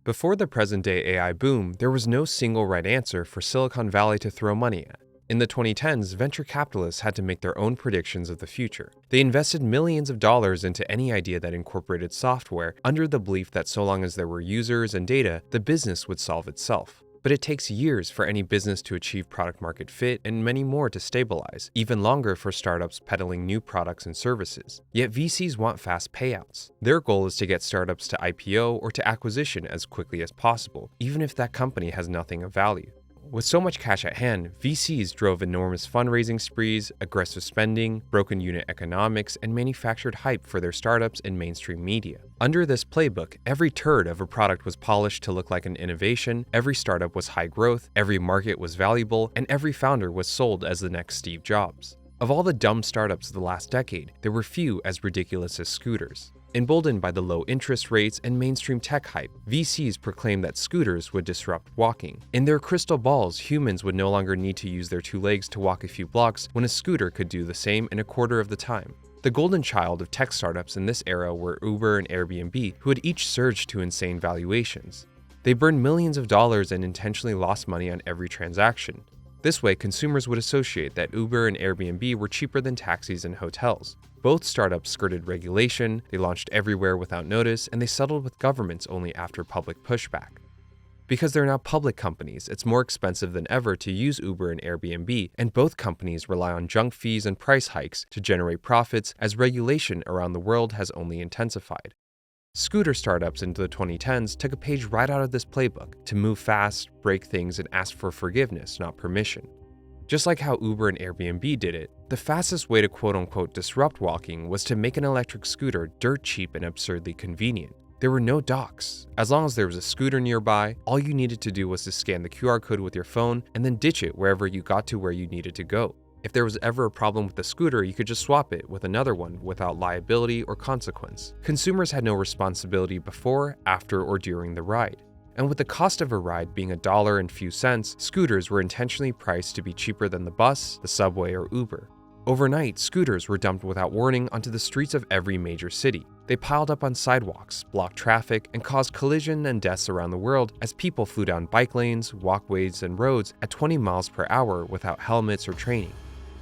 Before the present-day AI boom, there was no single right answer for Silicon Valley to throw money at. In the 2010s, venture capitalists had to make their own predictions of the future. They invested millions of dollars into any idea that incorporated software under the belief that so long as there were users and data, the business would solve itself. But it takes years for any business to achieve product market fit and many more to stabilize, even longer for startups peddling new products and services. Yet VCs want fast payouts. Their goal is to get startups to IPO or to acquisition as quickly as possible, even if that company has nothing of value. With so much cash at hand, VCs drove enormous fundraising sprees, aggressive spending, broken unit economics, and manufactured hype for their startups in mainstream media. Under this playbook, every turd of a product was polished to look like an innovation, every startup was high growth, every market was valuable, and every founder was sold as the next Steve Jobs. Of all the dumb startups of the last decade, there were few as ridiculous as scooters. Emboldened by the low interest rates and mainstream tech hype, VCs proclaimed that scooters would disrupt walking. In their crystal balls, humans would no longer need to use their two legs to walk a few blocks when a scooter could do the same in a quarter of the time. The golden child of tech startups in this era were Uber and Airbnb, who had each surged to insane valuations. They burned millions of dollars and intentionally lost money on every transaction. This way, consumers would associate that Uber and Airbnb were cheaper than taxis and hotels. Both startups skirted regulation, they launched everywhere without notice, and they settled with governments only after public pushback. Because they're now public companies, it's more expensive than ever to use Uber and Airbnb, and both companies rely on junk fees and price hikes to generate profits as regulation around the world has only intensified. Scooter startups into the 2010s took a page right out of this playbook to move fast, break things, and ask for forgiveness, not permission. Just like how Uber and Airbnb did it, the fastest way to quote-unquote disrupt walking was to make an electric scooter dirt cheap and absurdly convenient. There were no docks. As long as there was a scooter nearby, all you needed to do was to scan the QR code with your phone and then ditch it wherever you got to where you needed to go. If there was ever a problem with the scooter, you could just swap it with another one without liability or consequence. Consumers had no responsibility before, after, or during the ride. And with the cost of a ride being $1 and few cents, scooters were intentionally priced to be cheaper than the bus, the subway, or Uber. Overnight, scooters were dumped without warning onto the streets of every major city. They piled up on sidewalks, blocked traffic, and caused collision and deaths around the world as people flew down bike lanes, walkways, and roads at 20 miles per hour without helmets or training.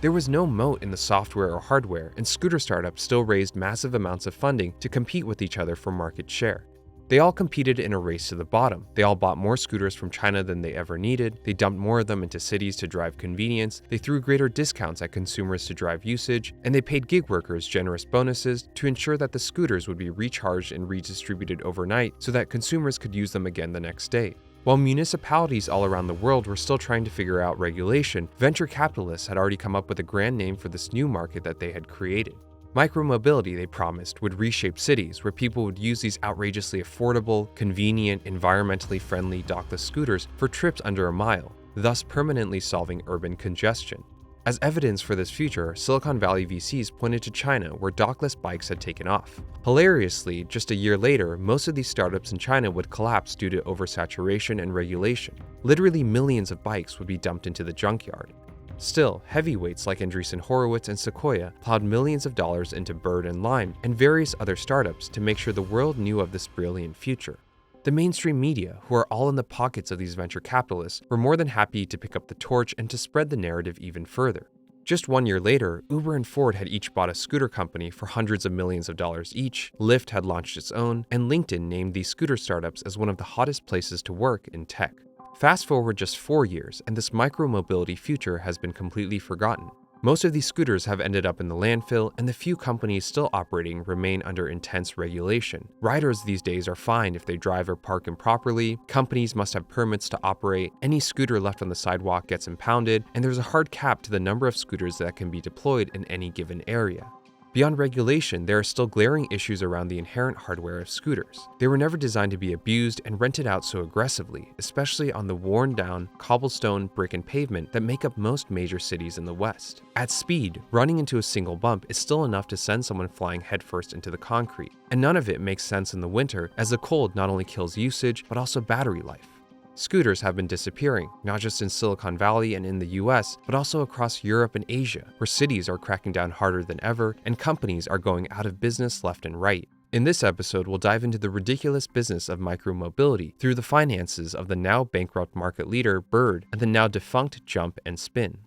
There was no moat in the software or hardware, and scooter startups still raised massive amounts of funding to compete with each other for market share. They all competed in a race to the bottom. They all bought more scooters from China than they ever needed. They dumped more of them into cities to drive convenience. They threw greater discounts at consumers to drive usage. And they paid gig workers generous bonuses to ensure that the scooters would be recharged and redistributed overnight so that consumers could use them again the next day. While municipalities all around the world were still trying to figure out regulation, venture capitalists had already come up with a grand name for this new market that they had created. Micromobility, they promised, would reshape cities where people would use these outrageously affordable, convenient, environmentally friendly dockless scooters for trips under a mile, thus permanently solving urban congestion. As evidence for this future, Silicon Valley VCs pointed to China, where dockless bikes had taken off. Hilariously, just a year later, most of these startups in China would collapse due to oversaturation and regulation. Literally millions of bikes would be dumped into the junkyard. Still, heavyweights like Andreessen Horowitz and Sequoia plowed millions of dollars into Bird and Lime and various other startups to make sure the world knew of this brilliant future. The mainstream media, who are all in the pockets of these venture capitalists, were more than happy to pick up the torch and to spread the narrative even further. Just 1 year later, Uber and Ford had each bought a scooter company for hundreds of millions of dollars each, Lyft had launched its own, and LinkedIn named these scooter startups as one of the hottest places to work in tech. Fast forward just 4 years, and this micromobility future has been completely forgotten. Most of these scooters have ended up in the landfill, and the few companies still operating remain under intense regulation. Riders these days are fined if they drive or park improperly, companies must have permits to operate, any scooter left on the sidewalk gets impounded, and there's a hard cap to the number of scooters that can be deployed in any given area. Beyond regulation, there are still glaring issues around the inherent hardware of scooters. They were never designed to be abused and rented out so aggressively, especially on the worn-down, cobblestone, brick, and pavement that make up most major cities in the West. At speed, running into a single bump is still enough to send someone flying headfirst into the concrete, and none of it makes sense in the winter, as the cold not only kills usage, but also battery life. Scooters have been disappearing, not just in Silicon Valley and in the US, but also across Europe and Asia, where cities are cracking down harder than ever and companies are going out of business left and right. In this episode, we'll dive into the ridiculous business of micromobility through the finances of the now bankrupt market leader, Bird, and the now defunct Jump and Spin.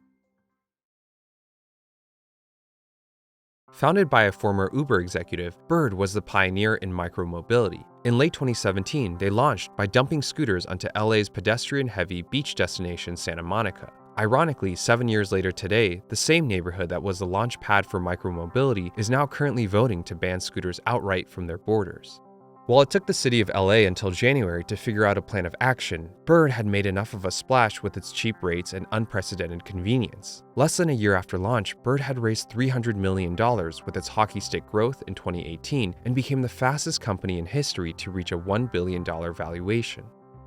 Founded by a former Uber executive, Bird was the pioneer in micromobility. In late 2017, they launched by dumping scooters onto LA's pedestrian-heavy beach destination Santa Monica. Ironically, 7 years later today, the same neighborhood that was the launch pad for micromobility is now currently voting to ban scooters outright from their borders. While it took the city of LA until January to figure out a plan of action, Bird had made enough of a splash with its cheap rates and unprecedented convenience. Less than a year after launch, Bird had raised $300 million with its hockey stick growth in 2018 and became the fastest company in history to reach a $1 billion valuation.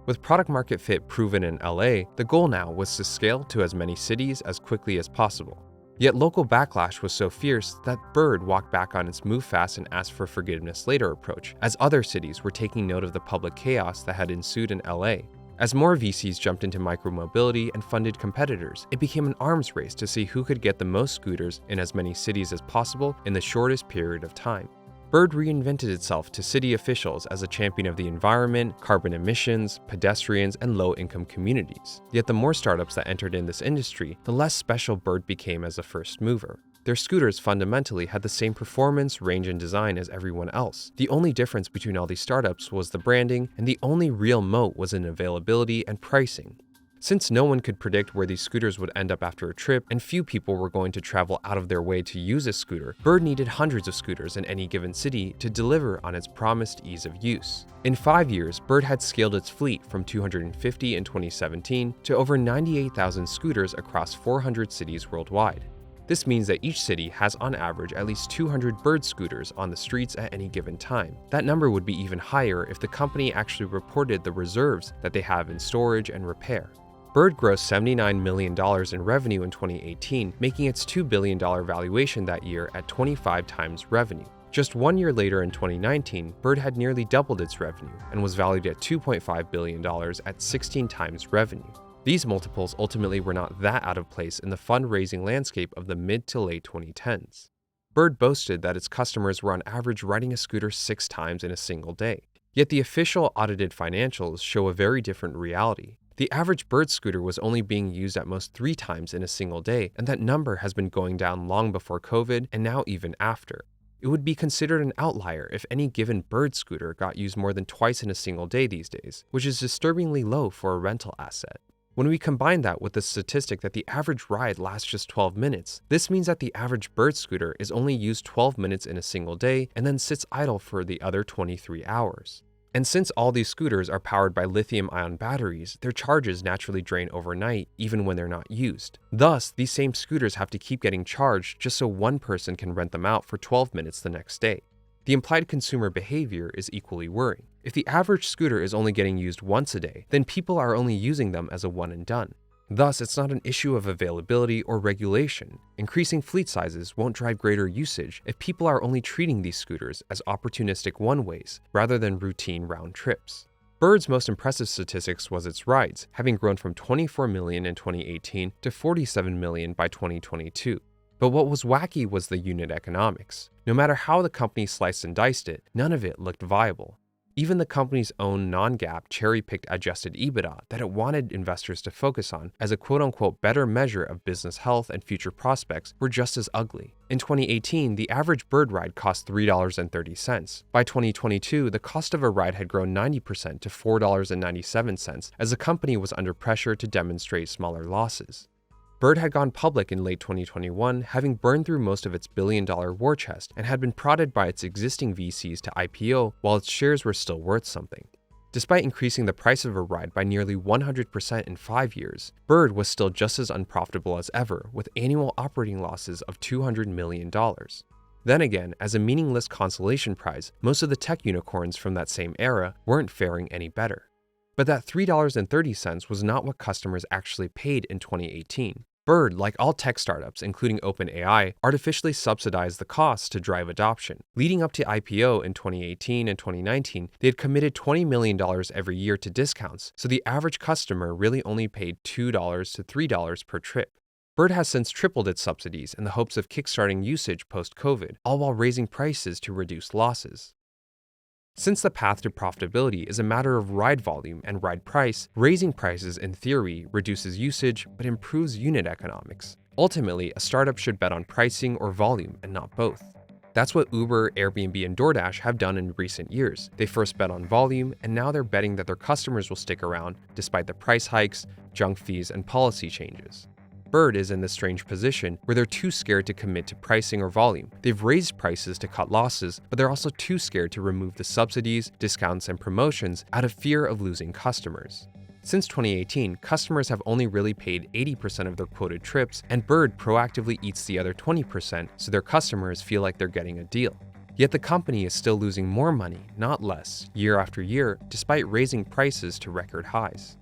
With product market fit proven in LA, the goal now was to scale to as many cities as quickly as possible. Yet local backlash was so fierce that Bird walked back on its move fast and ask for forgiveness later approach, as other cities were taking note of the public chaos that had ensued in LA. As more VCs jumped into micromobility and funded competitors, it became an arms race to see who could get the most scooters in as many cities as possible in the shortest period of time. Bird reinvented itself to city officials as a champion of the environment, carbon emissions, pedestrians, and low-income communities. Yet the more startups that entered in this industry, the less special Bird became as a first mover. Their scooters fundamentally had the same performance, range, and design as everyone else. The only difference between all these startups was the branding, and the only real moat was in availability and pricing. Since no one could predict where these scooters would end up after a trip, and few people were going to travel out of their way to use a scooter, Bird needed hundreds of scooters in any given city to deliver on its promised ease of use. In 5 years, Bird had scaled its fleet from 250 in 2017 to over 98,000 scooters across 400 cities worldwide. This means that each city has on average at least 200 Bird scooters on the streets at any given time. That number would be even higher if the company actually reported the reserves that they have in storage and repair. Bird grossed $79 million in revenue in 2018, making its $2 billion valuation that year at 25 times revenue. Just 1 year later in 2019, Bird had nearly doubled its revenue and was valued at $2.5 billion at 16 times revenue. These multiples ultimately were not that out of place in the fundraising landscape of the mid to late 2010s. Bird boasted that its customers were on average riding a scooter 6 times in a single day. Yet the official audited financials show a very different reality. The average Bird scooter was only being used at most 3 times in a single day, and that number has been going down long before COVID and now even after. It would be considered an outlier if any given Bird scooter got used more than twice in a single day these days, which is disturbingly low for a rental asset. When we combine that with the statistic that the average ride lasts just 12 minutes, this means that the average Bird scooter is only used 12 minutes in a single day and then sits idle for the other 23 hours. And since all these scooters are powered by lithium-ion batteries, their charges naturally drain overnight, even when they're not used. Thus, these same scooters have to keep getting charged just so one person can rent them out for 12 minutes the next day. The implied consumer behavior is equally worrying. If the average scooter is only getting used once a day, then people are only using them as a one and done. Thus, it's not an issue of availability or regulation. Increasing fleet sizes won't drive greater usage if people are only treating these scooters as opportunistic one-ways rather than routine round trips. Bird's most impressive statistics was its rides, having grown from 24 million in 2018 to 47 million by 2022. But what was wacky was the unit economics. No matter how the company sliced and diced it, none of it looked viable. Even the company's own non-GAAP cherry-picked adjusted EBITDA that it wanted investors to focus on as a quote-unquote better measure of business health and future prospects were just as ugly. In 2018, the average Bird ride cost $3.30. By 2022, the cost of a ride had grown 90% to $4.97 as the company was under pressure to demonstrate smaller losses. Bird had gone public in late 2021, having burned through most of its billion-dollar war chest and had been prodded by its existing VCs to IPO while its shares were still worth something. Despite increasing the price of a ride by nearly 100% in 5 years, Bird was still just as unprofitable as ever, with annual operating losses of $200 million. Then again, as a meaningless consolation prize, most of the tech unicorns from that same era weren't faring any better. But that $3.30 was not what customers actually paid in 2018. Bird, like all tech startups, including OpenAI, artificially subsidized the costs to drive adoption. Leading up to IPO in 2018 and 2019, they had committed $20 million every year to discounts, so the average customer really only paid $2 to $3 per trip. Bird has since tripled its subsidies in the hopes of kickstarting usage post-COVID, all while raising prices to reduce losses. Since the path to profitability is a matter of ride volume and ride price, raising prices in theory reduces usage but improves unit economics. Ultimately, a startup should bet on pricing or volume and not both. That's what Uber, Airbnb, and DoorDash have done in recent years. They first bet on volume, and now they're betting that their customers will stick around despite the price hikes, junk fees, and policy changes. Bird is in this strange position where they're too scared to commit to pricing or volume. They've raised prices to cut losses, but they're also too scared to remove the subsidies, discounts, and promotions out of fear of losing customers. Since 2018, customers have only really paid 80% of their quoted trips, and Bird proactively eats the other 20% so their customers feel like they're getting a deal. Yet the company is still losing more money, not less, year after year, despite raising prices to record highs.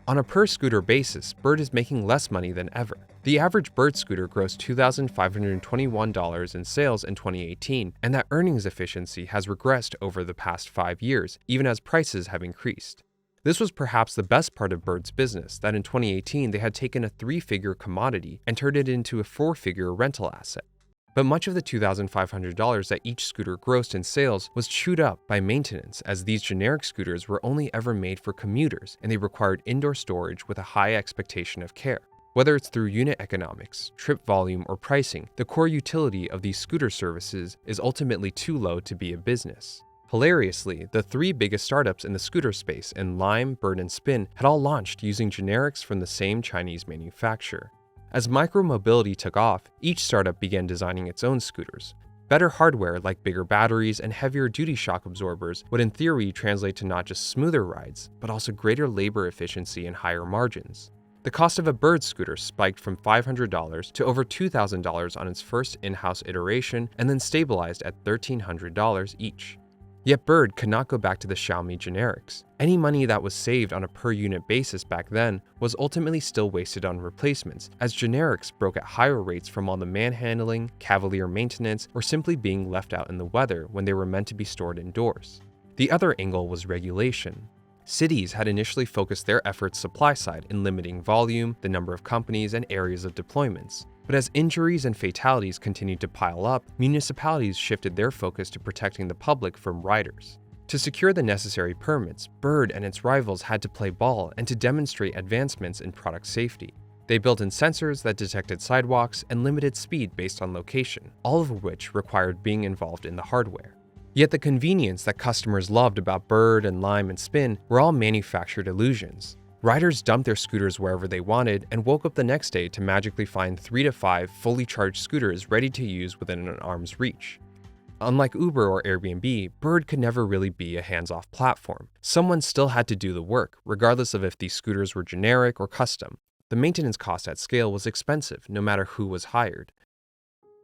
On a per-scooter basis, Bird is making less money than ever. The average Bird scooter grossed $2,521 in sales in 2018, and that earnings efficiency has regressed over the past 5 years, even as prices have increased. This was perhaps the best part of Bird's business, that in 2018 they had taken a 3-figure commodity and turned it into a 4-figure rental asset. But much of the $2,500 that each scooter grossed in sales was chewed up by maintenance, as these generic scooters were only ever made for commuters and they required indoor storage with a high expectation of care. Whether it's through unit economics, trip volume, or pricing, the core utility of these scooter services is ultimately too low to be a business. Hilariously, the 3 biggest startups in the scooter space in Lime, Bird, and Spin had all launched using generics from the same Chinese manufacturer. As micromobility took off, each startup began designing its own scooters. Better hardware like bigger batteries and heavier duty shock absorbers would in theory translate to not just smoother rides, but also greater labor efficiency and higher margins. The cost of a Bird scooter spiked from $500 to over $2,000 on its first in-house iteration and then stabilized at $1,300 each. Yet Bird could not go back to the Xiaomi generics. Any money that was saved on a per-unit basis back then was ultimately still wasted on replacements, as generics broke at higher rates from all the manhandling, cavalier maintenance, or simply being left out in the weather when they were meant to be stored indoors. The other angle was regulation. Cities had initially focused their efforts supply side in limiting volume, the number of companies, and areas of deployments. But as injuries and fatalities continued to pile up, municipalities shifted their focus to protecting the public from riders. To secure the necessary permits, Bird and its rivals had to play ball and to demonstrate advancements in product safety. They built in sensors that detected sidewalks and limited speed based on location, all of which required being involved in the hardware. Yet the convenience that customers loved about Bird and Lime and Spin were all manufactured illusions. Riders dumped their scooters wherever they wanted and woke up the next day to magically find 3 to 5 fully charged scooters ready to use within an arm's reach. Unlike Uber or Airbnb, Bird could never really be a hands-off platform. Someone still had to do the work, regardless of if these scooters were generic or custom. The maintenance cost at scale was expensive, no matter who was hired.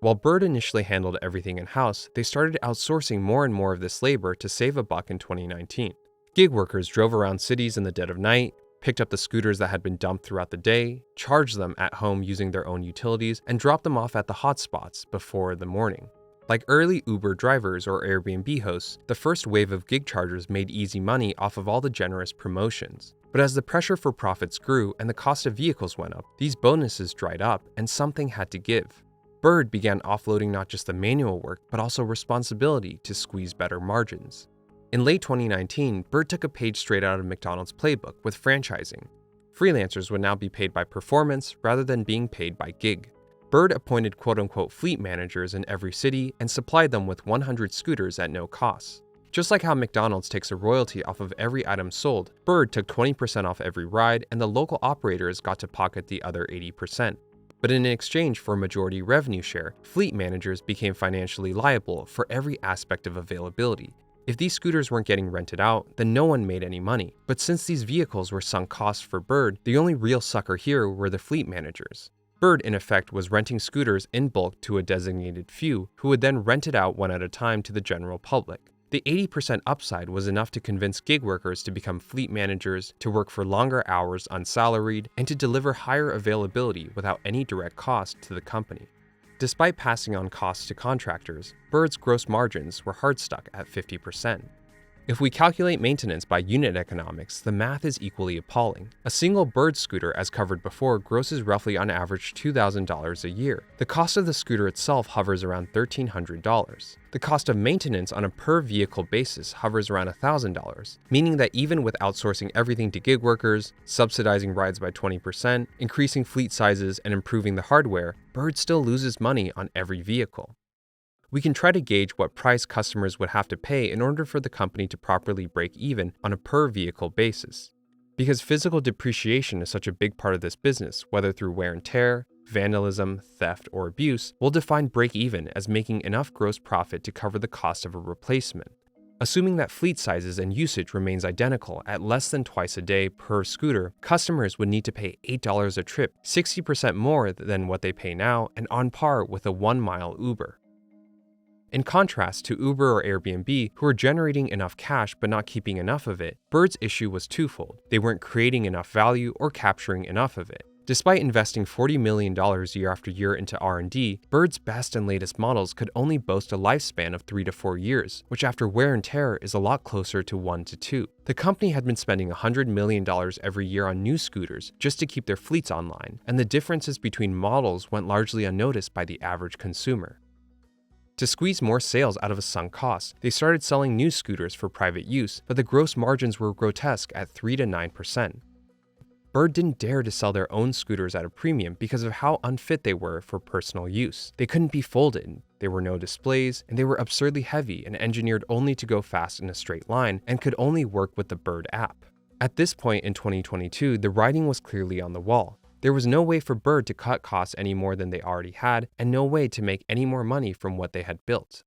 While Bird initially handled everything in-house, they started outsourcing more and more of this labor to save a buck in 2019. Gig workers drove around cities in the dead of night, picked up the scooters that had been dumped throughout the day, charged them at home using their own utilities, and dropped them off at the hotspots before the morning. Like early Uber drivers or Airbnb hosts, the first wave of gig chargers made easy money off of all the generous promotions. But as the pressure for profits grew and the cost of vehicles went up, these bonuses dried up and something had to give. Bird began offloading not just the manual work, but also responsibility to squeeze better margins. In late 2019, Bird took a page straight out of McDonald's playbook with franchising. Freelancers would now be paid by performance rather than being paid by gig. Bird appointed quote-unquote fleet managers in every city and supplied them with 100 scooters at no cost. Just like how McDonald's takes a royalty off of every item sold, Bird took 20% off every ride and the local operators got to pocket the other 80%. But in exchange for a majority revenue share, fleet managers became financially liable for every aspect of availability. If these scooters weren't getting rented out, then no one made any money. But since these vehicles were sunk costs for Bird, the only real sucker here were the fleet managers. Bird, in effect, was renting scooters in bulk to a designated few, who would then rent it out one at a time to the general public. The 80% upside was enough to convince gig workers to become fleet managers, to work for longer hours unsalaried, and to deliver higher availability without any direct cost to the company. Despite passing on costs to contractors, Bird's gross margins were hard stuck at 50%. If we calculate maintenance by unit economics, the math is equally appalling. A single Bird scooter, as covered before, grosses roughly on average $2,000 a year. The cost of the scooter itself hovers around $1,300. The cost of maintenance on a per-vehicle basis hovers around $1,000, meaning that even with outsourcing everything to gig workers, subsidizing rides by 20%, increasing fleet sizes, and improving the hardware, Bird still loses money on every vehicle. We can try to gauge what price customers would have to pay in order for the company to properly break even on a per-vehicle basis. Because physical depreciation is such a big part of this business, whether through wear and tear, vandalism, theft, or abuse, we'll define break-even as making enough gross profit to cover the cost of a replacement. Assuming that fleet sizes and usage remains identical at less than twice a day per scooter, customers would need to pay $8 a trip, 60% more than what they pay now, and on par with a 1-mile Uber. In contrast to Uber or Airbnb, who are generating enough cash but not keeping enough of it, Bird's issue was twofold. They weren't creating enough value or capturing enough of it. Despite investing $40 million year after year into R&D, Bird's best and latest models could only boast a lifespan of 3 to 4 years, which after wear and tear is a lot closer to 1 to 2. The company had been spending $100 million every year on new scooters just to keep their fleets online, and the differences between models went largely unnoticed by the average consumer. To squeeze more sales out of a sunk cost, they started selling new scooters for private use, but the gross margins were grotesque at 3 to 9%. Bird didn't dare to sell their own scooters at a premium because of how unfit they were for personal use. They couldn't be folded, there were no displays, and they were absurdly heavy and engineered only to go fast in a straight line and could only work with the Bird app. At this point in 2022, the writing was clearly on the wall. There was no way for Bird to cut costs any more than they already had, and no way to make any more money from what they had built.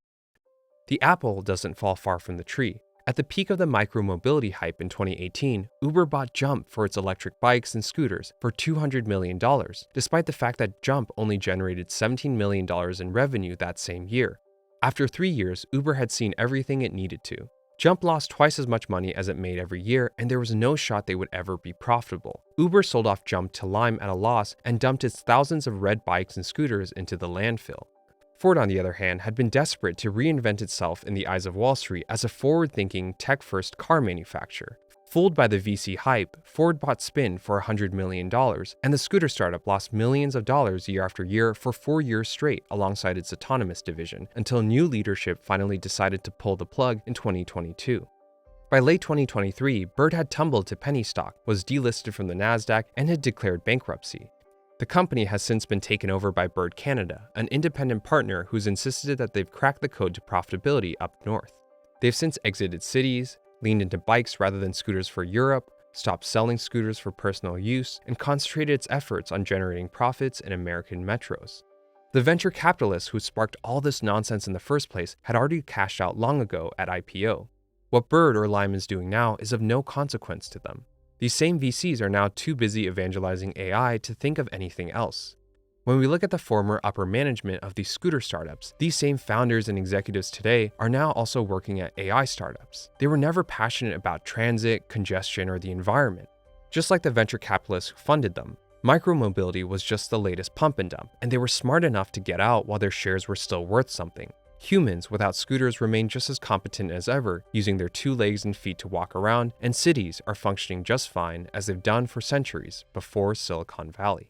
The apple doesn't fall far from the tree. At the peak of the micro-mobility hype in 2018, Uber bought Jump for its electric bikes and scooters for $200 million, despite the fact that Jump only generated $17 million in revenue that same year. After 3 years, Uber had seen everything it needed to. Jump lost twice as much money as it made every year, and there was no shot they would ever be profitable. Uber sold off Jump to Lime at a loss and dumped its thousands of red bikes and scooters into the landfill. Ford, on the other hand, had been desperate to reinvent itself in the eyes of Wall Street as a forward-thinking, tech-first car manufacturer. Fooled by the VC hype, Ford bought Spin for $100 million, and the scooter startup lost millions of dollars year after year for 4 years straight alongside its autonomous division, until new leadership finally decided to pull the plug in 2022. By late 2023, Bird had tumbled to penny stock, was delisted from the NASDAQ, and had declared bankruptcy. The company has since been taken over by Bird Canada, an independent partner who's insisted that they've cracked the code to profitability up north. They've since exited cities, leaned into bikes rather than scooters for Europe, stopped selling scooters for personal use, and concentrated its efforts on generating profits in American metros. The venture capitalists who sparked all this nonsense in the first place had already cashed out long ago at IPO. What Bird or Lime is doing now is of no consequence to them. These same VCs are now too busy evangelizing AI to think of anything else. When we look at the former upper management of these scooter startups, these same founders and executives today are now also working at AI startups. They were never passionate about transit, congestion, or the environment. Just like the venture capitalists who funded them, micromobility was just the latest pump and dump, and they were smart enough to get out while their shares were still worth something. Humans without scooters remain just as competent as ever, using their 2 legs and feet to walk around, and cities are functioning just fine as they've done for centuries before Silicon Valley.